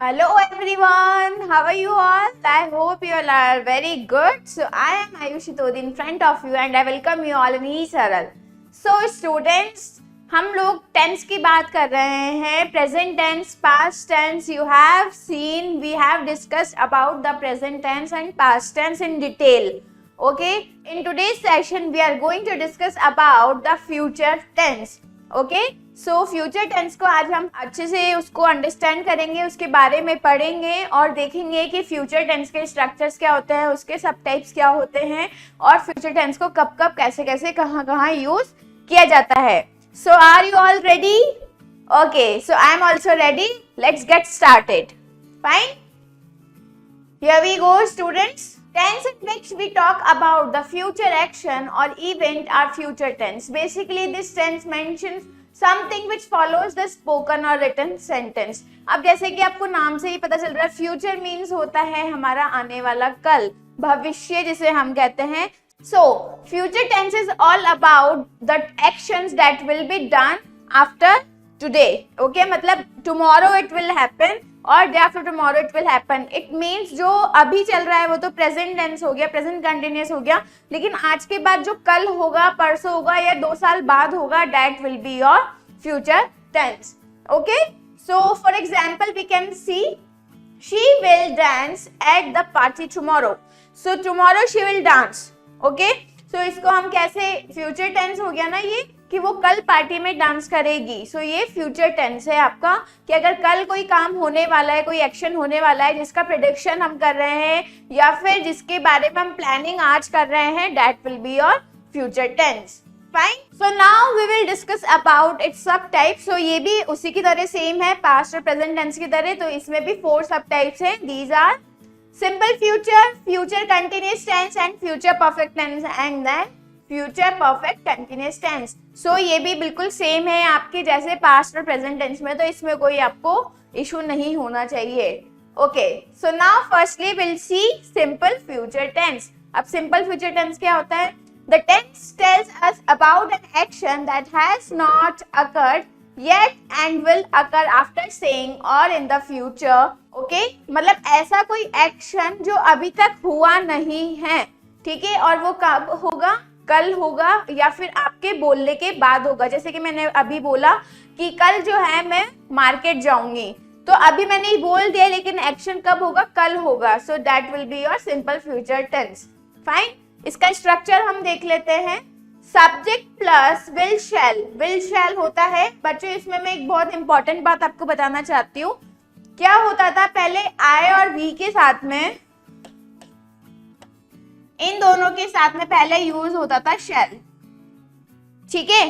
Hello everyone, how are you all? I hope you all are very good. So I am Ayushi Todi in front of you and I welcome you all in E-Saral. So students, हम लोग tense की बात कर रहे हैं. Present tense, past tense. You have seen, we have discussed about the present tense and past tense in detail. Okay, in today's session we are going to discuss about the future tense. Okay, so future tense को आज हम अच्छे से उसको understand करेंगे, उसके बारे में पढ़ेंगे और देखेंगे कि फ्यूचर टेंस के स्ट्रक्चर्स क्या होते हैं, उसके सब टाइप्स क्या होते हैं और फ्यूचर टेंस को कब कब कैसे कैसे कहाँ कहाँ यूज किया जाता है. So are you all ready? Okay, so I am also ready. Let's get started. Fine, here we go students. Tense in which we talk about the future action or event are future tense. Basically, this tense mentions something which follows the spoken or written sentence. अब जैसे कि आपको नाम से ही पता चल रहा है, फ्यूचर मीन्स होता है हमारा आने वाला कल, भविष्य जिसे हम कहते हैं. So, future tense is all about the actions that will be done after today. Okay, मतलब tomorrow it will happen और day after tomorrow it will happen. It means जो अभी चल रहा है वो तो प्रेजेंट टेंस हो गया, प्रेजेंट कंटिन्यूअस हो गया, लेकिन आज के बाद जो कल होगा, परसों होगा या 2 साल बाद होगा, that will be your future tense. Okay, so for example we can see she will dance at the party tomorrow. So tomorrow she will dance. Okay, so इसको हम कैसे, फ्यूचर टेंस हो गया ना ये, कि वो कल पार्टी में डांस करेगी. सो ये फ्यूचर टेंस है आपका, कि अगर कल कोई काम होने वाला है, कोई एक्शन होने वाला है जिसका प्रेडिक्शन हम कर रहे हैं या फिर जिसके बारे में हम प्लानिंग आज कर रहे हैं, that will be your future tense. Fine, so now we will discuss about its subtypes. सो ये भी उसी की तरह सेम है, पास्ट और प्रेजेंट टेंस की तरह. तो इसमें भी 4 सब टाइप्स हैं. These are simple future, future continuous tense and future perfect tense and then future perfect continuous tense. So ये भी बिल्कुल सेम है आपके जैसे पास्ट और प्रेजेंट टेंस में, तो इसमें कोई आपको इशू नहीं होना चाहिए. Okay, so now firstly will see simple future tense. अब सिंपल फ्यूचर टेंस क्या होता है? The tense tells us about an action that has not occurred yet and will occur after saying or in the future. Okay, मतलब ऐसा कोई action जो अभी तक हुआ नहीं है, ठीक है, और वो कब होगा, कल होगा या फिर आपके बोलने के बाद होगा. जैसे कि मैंने अभी बोला कि कल जो है मैं मार्केट जाऊंगी, तो अभी मैंने ही बोल दिया, लेकिन एक्शन कब होगा, कल होगा. So that will be your simple future tense. Fine, इसका स्ट्रक्चर हम देख लेते हैं. Subject plus will shall. Will shall होता है बच्चों, इसमें मैं एक बहुत इंपॉर्टेंट बात आपको बताना चाहती हूँ. क्या होता था पहले, आई और वी के साथ में, इन दोनों के साथ में पहले यूज होता था शैल, ठीक है.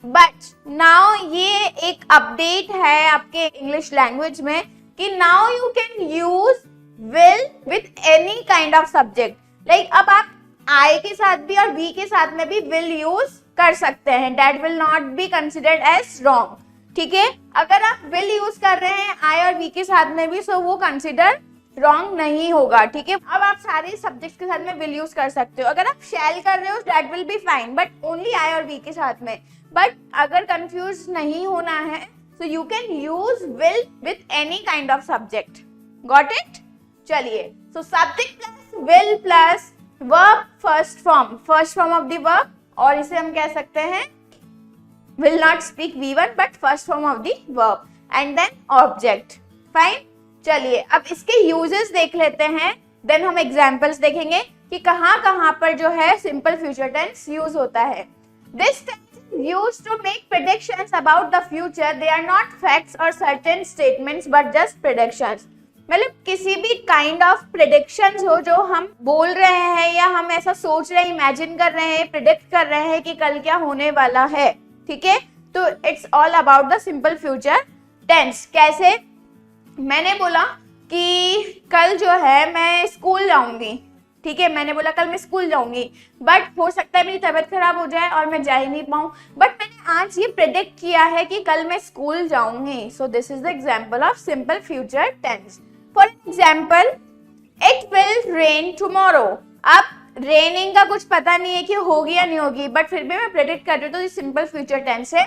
बट नाउ ये एक अपडेट है आपके इंग्लिश लैंग्वेज में कि now you can use will with any kind of subject. Like अब आप आई के साथ भी और वी के साथ में भी विल यूज कर सकते हैं. That will not be considered as wrong, ठीक है. अगर आप विल यूज कर रहे हैं आई और वी के साथ में भी, सो वो कंसिडर रॉन्ग नहीं होगा, ठीक है. अब आप सारे सब्जेक्ट्स के साथ में विल यूज कर सकते हो. अगर आप शैल कर रहे हो that will be fine, but only I और वी के साथ में. बट अगर कंफ्यूज नहीं होना है, so you can use will with any kind of subject. Got it? चलिए, so subject plus will plus verb first form of the verb, और इसे हम कह सकते हैं will not speak V1 but first form of the verb and then object. Fine. चलिए अब इसके यूजेस देख लेते हैं, देन हम एग्जाम्पल्स देखेंगे कि कहाँ कहाँ पर जो है सिंपल फ्यूचर टेंस यूज होता है. This tense is used to make predictions about the future. They are not facts और certain statements but just predictions. मतलब किसी भी काइंड ऑफ प्रेडिक्शंस हो जो हम बोल रहे हैं या हम ऐसा सोच रहे हैं, इमेजिन कर रहे हैं, प्रिडिक्ट कर रहे हैं कि कल क्या होने वाला है, ठीक है. तो it's all about the simple future tense. कैसे? मैंने बोला कि कल जो है मैं स्कूल जाऊंगी, ठीक है. मैंने बोला कल मैं स्कूल जाऊंगी, बट हो सकता है मेरी तबीयत खराब हो जाए और मैं जा ही नहीं पाऊं, बट मैंने आज ये प्रेडिक्ट किया है कि कल मैं स्कूल जाऊंगी. So this is the example of simple future tense. For example, it will rain tomorrow. अब रेनिंग का कुछ पता नहीं है कि होगी या नहीं होगी, बट फिर भी मैं प्रेडिक्ट कर रही हूँ, तो ये सिंपल फ्यूचर टेंस है.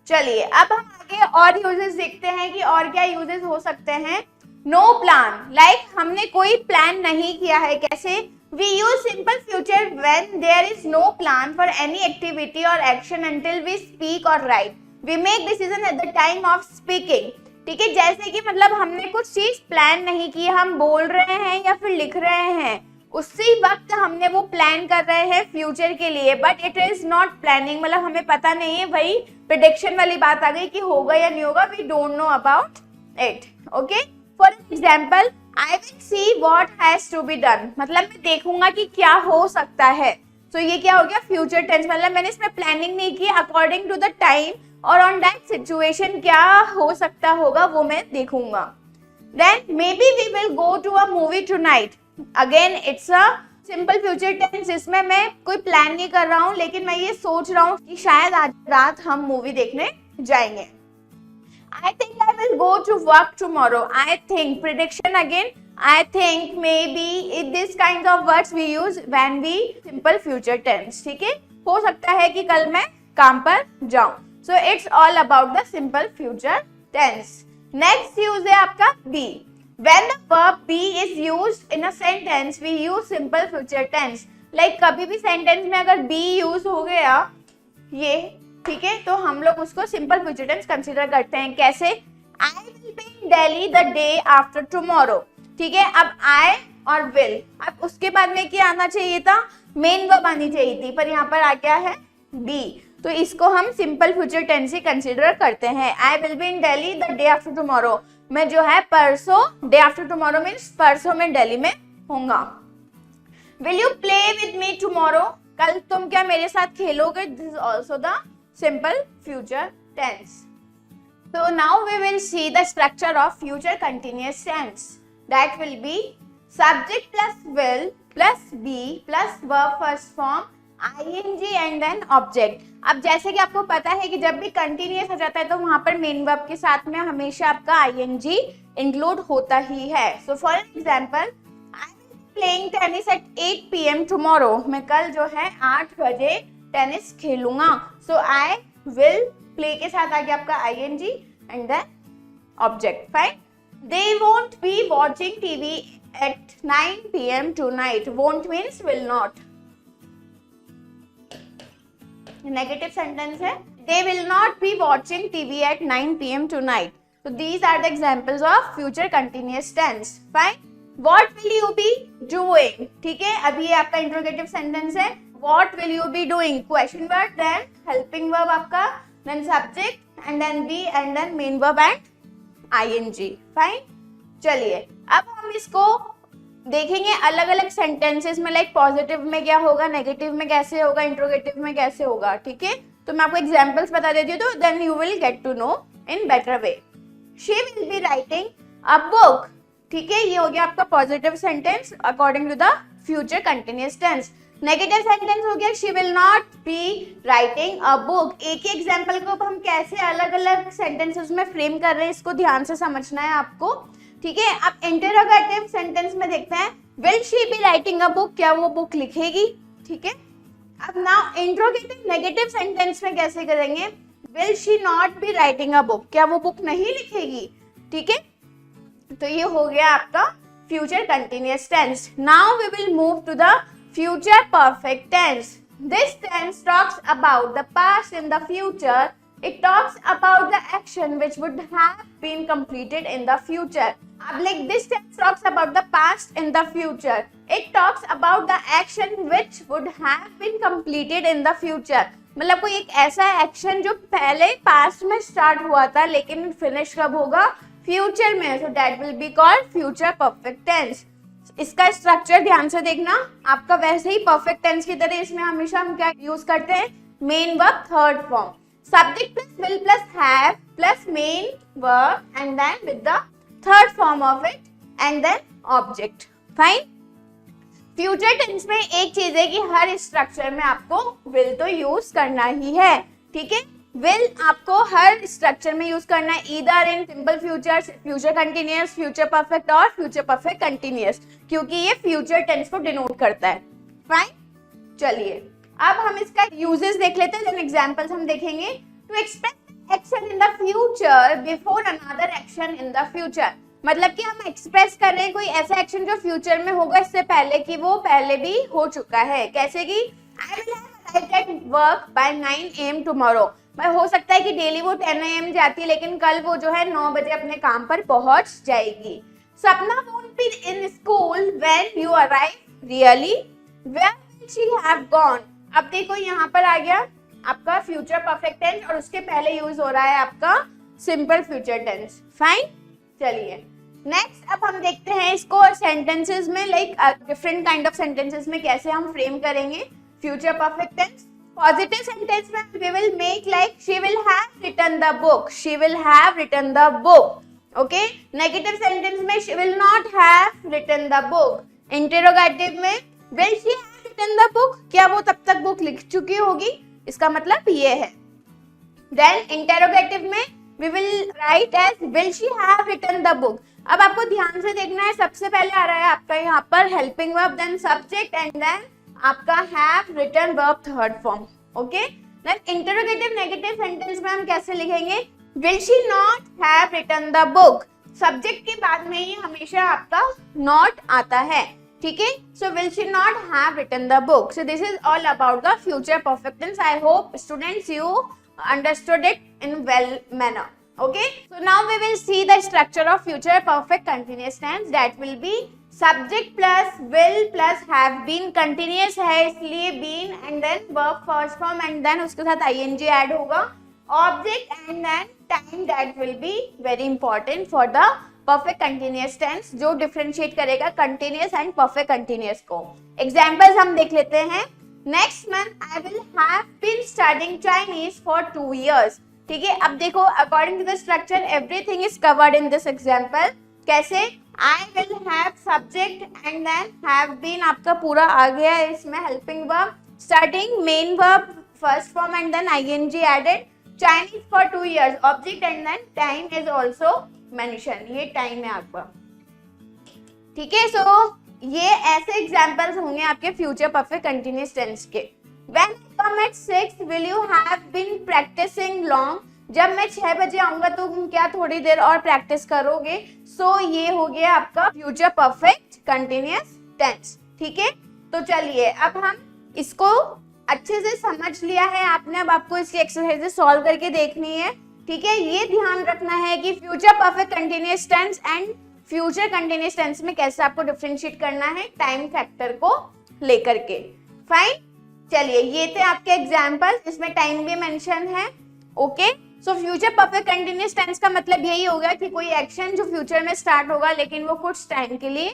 चलिए अब हम आगे और यूजेस देखते हैं कि और क्या यूजेस हो सकते हैं. नो प्लान, लाइक हमने कोई प्लान नहीं किया है। कैसे? We use simple future when there is no plan for any activity or action until we speak or write. We make decision at the time of speaking. ठीक है, जैसे कि मतलब हमने कुछ चीज प्लान नहीं की, हम बोल रहे हैं या फिर लिख रहे हैं, उसी वक्त हमने वो प्लान कर रहे हैं फ्यूचर के लिए, but it is not planning, मतलब हमें पता नहीं है, वही प्रेडिक्शन वाली बात आ गई कि होगा या नहीं होगा, we don't know about it. Okay, for example I will see what has to be done, मतलब मैं देखूंगा कि क्या हो सकता है। तो ये क्या हो गया? फ्यूचर टेंस, मतलब मैंने इसमें प्लानिंग नहीं की, अकॉर्डिंग टू द टाइम और ऑन दैट सिचुएशन क्या हो सकता होगा वो मैं देखूंगा। Then maybe we will go to a movie tonight, again it's a simple future tense जिसमें मैं कोई प्लान नहीं कर रहा हूँ, लेकिन मैं ये सोच रहा हूँ कि शायद आज रात हम मूवी देखने जाएंगे। I think I will go to work tomorrow. I think, prediction again. I think, maybe, this kind of words we use when we simple future tense. ठीक है, हो सकता है कि कल मैं काम पर जाऊं। So it's all about the simple future tense. Next use है आपका be. When the verb be is used in a sentence, we use simple future tense. Like कभी भी sentence में अगर be use हो गया ये, ठीक है, तो हम लोग उसको सिंपल फ्यूचर टेंस कंसीडर करते हैं। कैसे? I will be in Delhi the day after tomorrow. ठीक है, अब आई और विल, अब उसके बाद में क्या आना चाहिए था? मेन वर्ब आनी चाहिए थी, पर यहाँ पर आ गया है बी, तो इसको हम सिंपल फ्यूचर टेंस ही कंसीडर करते हैं। I will be in Delhi the day after tomorrow, मैं जो है परसों, डे आफ्टर टुमारो मीन्स परसों मैं दिल्ली में होऊंगा। Will you play with me tomorrow, कल तुम क्या मेरे साथ खेलोगे? This is also the simple future tense. So now we will see the structure of future continuous tense. That will be subject plus will plus be plus verb first form ing and then object. अब जैसे कि आपको पता है कि जब भी continuous हो जाता है तो वहां पर main verb के साथ में हमेशा आपका ing include होता ही है। So for example, I will be playing tennis at 8 PM tomorrow. मैं कल जो है 8 बजे टेनिस खेलूंगा। सो आई विल प्ले के साथ आ गया आपका ing and then object. Fine. They won't be watching TV at 9 PM tonight. Won't means will not, negative sentence है। They will not be watching TV at 9 PM tonight. So these are the examples of future continuous tense. Fine. What will you be doing? ठीक है, अभी ये आपका interrogative sentence है। What will you be doing? Question word, then helping verb आपका, then subject and then be and then main verb and ing. Fine. चलिए अब हम इसको देखेंगे अलग अलग सेंटेंसेस में, लाइक पॉजिटिव में क्या होगा, नेगेटिव में कैसे होगा, इंट्रोगेटिव में कैसे होगा। ठीक है, तो मैं आपको एग्जांपल्स बता देती हूँ, तो then you will get to know in better way. She will be writing a book. ठीक है, ये हो गया आपका positive sentence according to the future continuous tense. Negative sentence हो गया she will not be writing a book. एक ही एग्जाम्पल को हम कैसे अलग अलग सेंटेंसेस में फ्रेम कर रहे हैं, इसको ध्यान से समझना है आपको। ठीक है, अब इंटरोगेटिव सेंटेंस में देखते हैं, will she be writing a book, क्या वो बुक लिखेगी। ठीक है, अब नाउ इंट्रोगेटिव नेगेटिव सेंटेंस में कैसे करेंगे, will she not be writing a book, क्या वो बुक नहीं लिखेगी। ठीक है, तो ये हो गया आपका future continuous tense. Now we will move to the future perfect tense. This tense talks about the past in the future. It talks about the action which would have been completed in the future. अब like this tense talks about the past in the future. It talks about the action which would have been completed in the future. मतलब कोई एक ऐसा action जो पहले past में start हुआ था लेकिन फिनिश कब होगा, फ्यूचर में। So that will be called future perfect tense. इसका स्ट्रक्चर ध्यान से देखना, आपका वैसे ही परफेक्ट टेंस की तरह इसमें हमेशा हम क्या यूज करते हैं, main verb third form, subject plus will plus have plus main verb and then with the third form of it and then object. Fine. Future tense में एक चीज है कि हर स्ट्रक्चर में आपको विल तो यूज करना ही है। ठीक है, विल आपको हर स्ट्रक्चर में यूज करना है, either in simple future, future continuous, future perfect और फ्यूचर परफेक्ट कंटिन्यूअस, क्योंकि ये फ्यूचर टेंस को डिनोट करता है। फाइन। चलिए अब हम इसका यूजेस देख लेते हैं, देन एग्जांपल्स हम देखेंगे। To express action in the future before another action in the future, मतलब कि हम एक्सप्रेस कर रहे हैं कोई ऐसा एक्शन जो फ्यूचर में होगा इससे पहले कि वो पहले भी हो चुका है। कैसे कि I will have arrived at work by 9 AM tomorrow. हो सकता है कि डेली वो 10 AM जाती है, लेकिन कल वो जो है 9 बजे अपने काम पर पहुंच जाएगी। सपना won't be in school when you arrive. Really? Where will she have gone? अब देखो यहाँ पर आ गया आपका फ्यूचर परफेक्ट टेंस और उसके पहले यूज हो रहा है आपका सिंपल फ्यूचर टेंस। फाइन, चलिए नेक्स्ट अब हम देखते हैं इसको सेंटेंसेस में, like different kind of sentences में कैसे हम फ्रेम करेंगे future perfect tense. Positive sentence में we will make like she will have written the book, she will have written the book. Okay, negative sentence में she will not have written the book. Interrogative में will she have written the book, क्या वो तब तक book लिख चुकी होगी, इसका मतलब ये है। देन इंटेरोगेटिव में we will write as will she have written the book। अब आपको ध्यान से देखना है, सबसे पहले आ रहा है आपका यहाँ पर helping verb, then subject and then आपका have written verb third form. Okay, then interrogative negative sentence में हम कैसे लिखेंगे, will she not have written the book। Subject के बाद में ही हमेशा आपका not आता है, ठीक है। So will she not have written the book। So this is all about the future perfect tense. I hope students you understood it in well manner. Okay. So now we will see the structure of future perfect continuous tense. That will be subject plus will plus have been। continuous है इसलिए been and then verb first form and then उसके साथ ing add होगा, object and then time। that will be very important for the perfect continuous tense जो differentiate करेगा continuous and perfect continuous को। examples हम देख लेते हैं। next month I will have been studying Chinese for 2 years। ठीक है, अब देखो according to the structure everything is covered in this example। कैसे, I will have subject and then have been आपका पूरा आ गया है इसमें, helping verb, studying main verb first form and then ing added, Chinese for 2 years object and then time is also mentioned। ये time है आपका, ठीक है। सो ये ऐसे एग्जांपल्स होंगे आपके फ्यूचर परफेक्ट कंटिन्यूअस टेंस के। When I come at 6 will you have been practicing long। जब मैं 6 बजे आऊंगा तो तुम क्या थोड़ी देर और प्रैक्टिस करोगे। सो ये हो गया आपका फ्यूचर परफेक्ट कंटिन्यूअस टेंस, ठीक है। तो चलिए अब हम इसको अच्छे से समझ लिया है आपने, अब आपको इसकी एक्सरसाइजेस सॉल्व करके देखनी है, ठीक है। ये ध्यान रखना है कि future perfect continuous tense and future continuous tense में कैसे आपको डिफरेंशिएट करना है टाइम फैक्टर को लेकर के। फाइन, चलिए ये थे आपके एग्जांपल्स, इसमें टाइम भी मेंशन है। Okay, so future perfect continuous tense का मतलब यही होगा कि कोई एक्शन जो फ्यूचर में स्टार्ट होगा लेकिन वो कुछ टाइम के लिए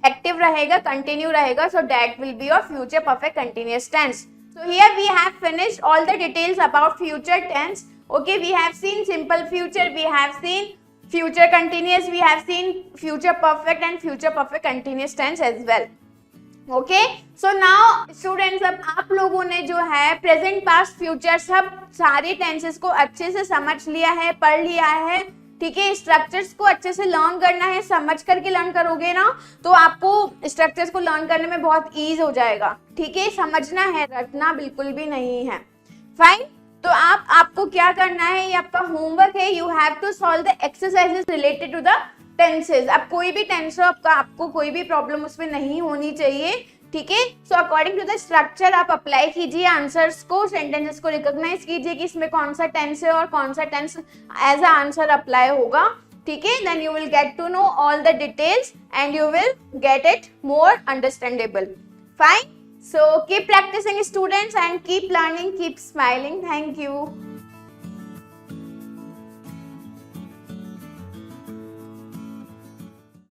एक्टिव रहेगा, कंटिन्यू रहेगा, so that will be your future perfect continuous tense. So here we have finished all the details about future tense. Okay, we have seen simple future, we have seen future continuous, we have seen future perfect and future perfect continuous tense as well. Okay, so now students अब आप लोगों ने जो है present, past, future सब सारे tenses को अच्छे से समझ लिया है, पढ़ लिया है, ठीक है। स्ट्रक्चर्स को अच्छे से लर्न करना है, समझ करके लर्न करोगे ना तो आपको स्ट्रक्चर्स को लर्न करने में बहुत ईज हो जाएगा, ठीक है। समझना है, रटना बिल्कुल भी नहीं है। फाइन, तो आपको क्या करना है, ये आपका होमवर्क है। You have to solve the exercises related to the tenses. अब कोई भी टेंस हो आपको कोई भी प्रॉब्लम उसमें नहीं होनी चाहिए, ठीक है। So according to the structure आप अप्लाई कीजिए आंसर्स को, सेंटेंसेस को रिकॉग्नाइज कीजिए कि इसमें कौन सा टेंस है और कौन सा tense as a answer apply होगा, ठीक है। Then you will get to know all the details and you will get it more understandable. Fine, so keep practicing students and keep learning, keep smiling. Thank you.